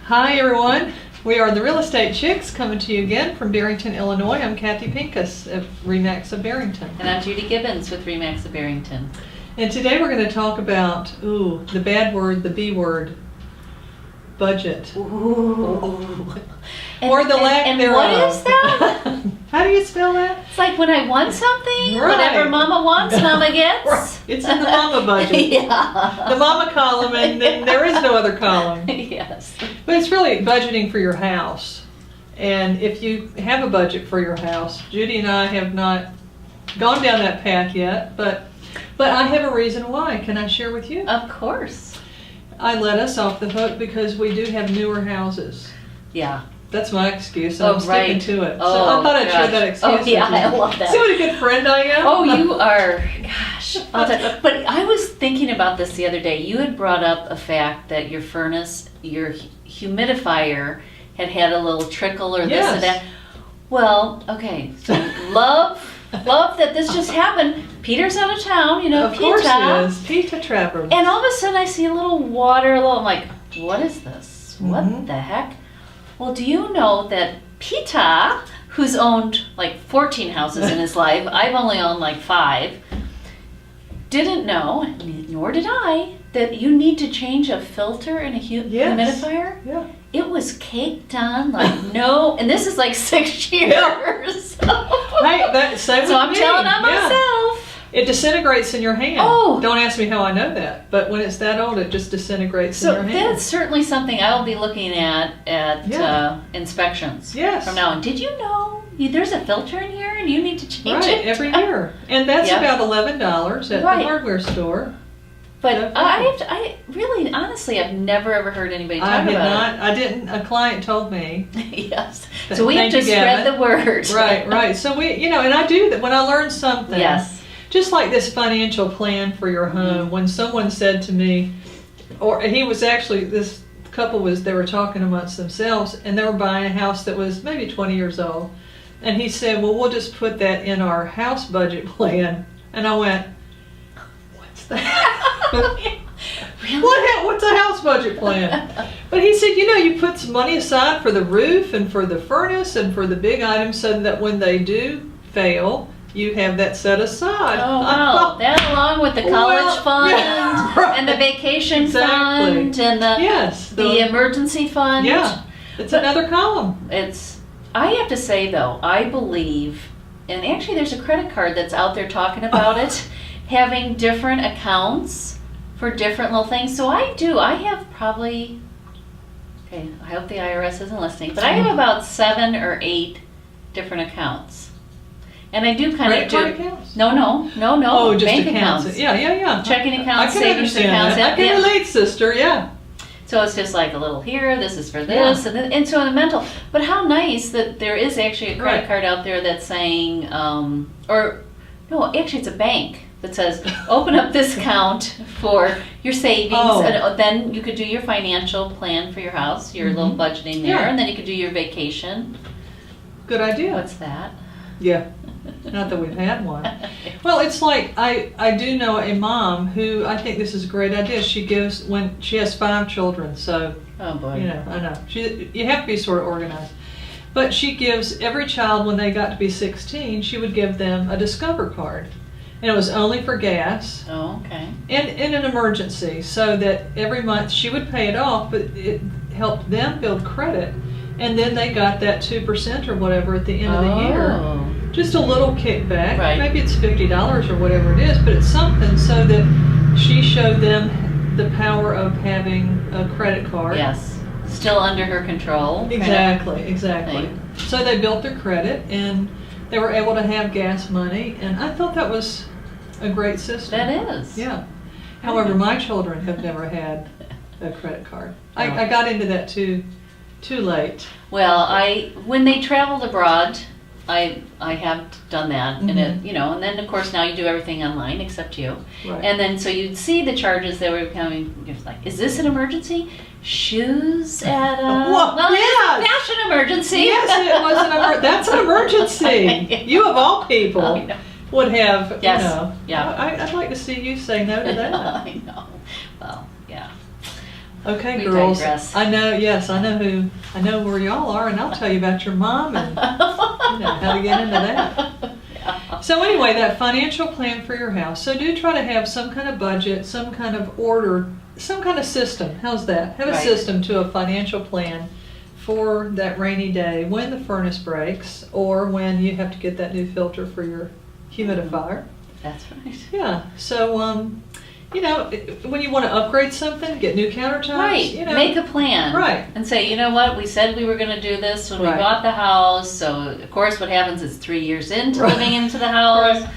Hi everyone, we are the Real Estate Chicks coming to you again from Barrington, Illinois. I'm Kathy Pincus of RE/MAX of Barrington. And I'm Judy Gibbons with RE/MAX of Barrington. And today we're going to talk about, the bad word, the B word, budget. Ooh. Or the lack and thereof. what is that? How do you spell that? It's like when I want something, Right. whatever Mama wants, Mama gets. Right. It's in the mama budget. Yeah. The mama column, and then there is no other column. Yes. But it's really budgeting for your house. And if you have a budget for your house, Judy and I have not gone down that path yet, but I have a reason why. Can I share with you? Of course. I let us off the hook because we do have newer houses. Yeah. That's my excuse. I'm sticking right. to it. Oh, so I thought I'd share gosh. that excuse Oh, yeah, with you. I love that. See what a good friend I am? Oh, you are, gosh. But I was thinking about this the other day. You had brought up a fact that your furnace, your humidifier had a little trickle or this Yes. or that. Well, okay, so love that this just happened. Peter's out of town, Of Pita. course it is. Pita Trapper. And all of a sudden I see a little water, I'm like, what is this? Mhm. What the heck? Well, do you know that Pita, who's owned like 14 houses in his life, I've only owned like 5, didn't know, nor did I, that you need to change a filter in a Yes. humidifier? Yeah. It was caked on like no, and this is like 6 years. Hey, same So with I'm me. telling on Yeah. myself. It disintegrates in your hand. Oh. Don't ask me how I know that, but when it's that old, it just disintegrates in So your hand. that's certainly something I will be looking at Yeah. inspections Yes. from now on. Did you know there's a filter in here and you need to change Right, it? every year. And that's Yeah. about $11 at Right. the hardware store. But Definitely. I really, honestly, I've never ever heard anybody talk I had about not, I didn't, a client told me. it. Yes. So we have Thank to you, spread Gavin. the word. Right. So and I do that when I learn something. Yes. Just like this financial plan for your home, when someone said to me, or this couple they were talking amongst themselves, and they were buying a house that was maybe 20 years old. And he said, well, we'll just put that in our house budget plan. And I went, what's that? Really? What's a house budget plan? But he said, you put some money aside for the roof and for the furnace and for the big items so that when they do fail, you have that set aside. Oh, wow. That along with the college fund yeah, right. and the vacation Exactly. fund and the emergency fund. Yeah, it's another column. I have to say though, I believe, and actually there's a credit card that's out there talking about it, having different accounts for different little things. So I have probably, okay, I hope the IRS isn't listening, but I have about 7 or 8 different accounts. And I do kind of Credit card accounts? No. Oh, just bank accounts. Yeah. Checking accounts, I can savings understand accounts. that. I can relate, sister. Yeah. So it's just like a little here, this is for this, and so in the mental. But how nice that there is actually a credit card out there that's saying, actually it's a bank that says, open up this account for your savings, and then you could do your financial plan for your house, your little budgeting there, and then you could do your vacation. Good idea. What's that? Yeah. Not that we've had one. Well, it's like I do know a mom who, I think this is a great idea. She gives when she has 5 children, so Oh boy. I know. You have to be sort of organized. But she gives every child, when they got to be 16, she would give them a Discover card. And it was only for gas. Oh, okay. And in an emergency, so that every month she would pay it off, but it helped them build credit. And then they got that 2% or whatever at the end of the year. Just a little kickback. Right. Maybe it's $50 or whatever it is, but it's something so that she showed them the power of having a credit card. Yes. Still under her control. Exactly. Thing. So they built their credit and they were able to have gas money, and I thought that was a great system. That is. Yeah. However, my children have never had a credit card. I got into that too late. Well, when they traveled abroad, I have done that, and and then of course now you do everything online except you, Right. and then so you'd see the charges that were coming. You're like, is this an emergency? Shoes at a yes. fashion emergency. Yes, it was that's an emergency. You of all people I know. would have, Yes. Yeah. I'd like to see you say no to that. I know. Well, yeah. Okay, We girls. digress. I know. Yes, I know where y'all are, and I'll tell you about your mom and how to get into that. Yeah. So anyway, that financial plan for your house. So do try to have some kind of budget, some kind of order, some kind of system. How's that? Have a Right. system to a financial plan for that rainy day when the furnace breaks or when you have to get that new filter for your humidifier. That's right. Yeah. So when you want to upgrade something, get new countertops. Right, make a plan. Right. And say, you know what, we said we were gonna do this when we Right. bought the house, so of course what happens is 3 years into Right. living into the house, Right.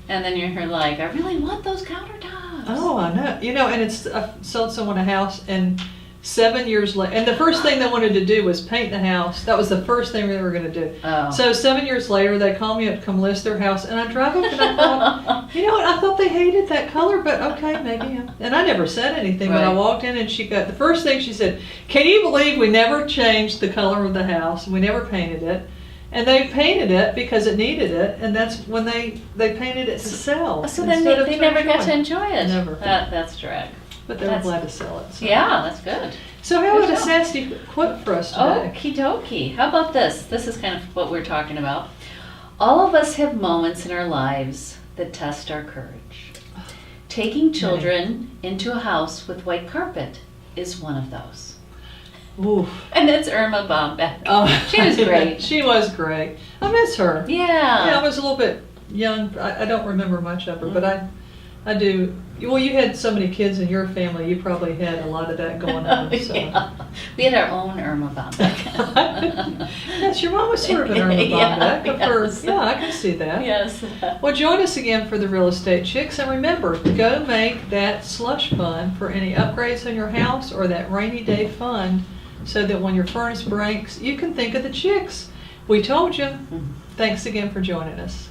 and then you're like, I really want those countertops. Oh, I know. And I sold someone a house, and 7 years later, and the first thing they wanted to do was paint the house. That was the first thing they were going to do. Oh. So 7 years later, they called me up to come list their house, and I drive up and I thought, you know what? I thought they hated that color, but okay, maybe. And I never said anything, but I Right. walked in and the first thing she said, "Can you believe we never changed the color of the house? We never painted it." And they painted it because it needed it, and that's when they painted it to sell. So then instead of they never got to enjoy enjoy it. Never. That's drag. But they were glad to sell it. So. Yeah, that's good. So how Good about a job. sassy quote for us today? Okie dokie. How about this? This is kind of what we're talking about. All of us have moments in our lives that test our courage. Taking children into a house with white carpet is one of those. Oof. And it's Irma Bombeck. Oh, She was great. She was great. I miss her. Yeah, I Yeah. was a little bit young. I don't remember much of her, but I do. Well, you had so many kids in your family. You probably had a lot of that going on. So. Yeah. We had our own Irma Bombeck. Yes, your mom was sort of an Irma Yeah, Bombeck. yes. Yeah, I can see that. Yes. Well, join us again for the Real Estate Chicks, and remember, go make that slush fund for any upgrades in your house or that rainy day fund so that when your furnace breaks, you can think of the chicks. We told you. Thanks again for joining us.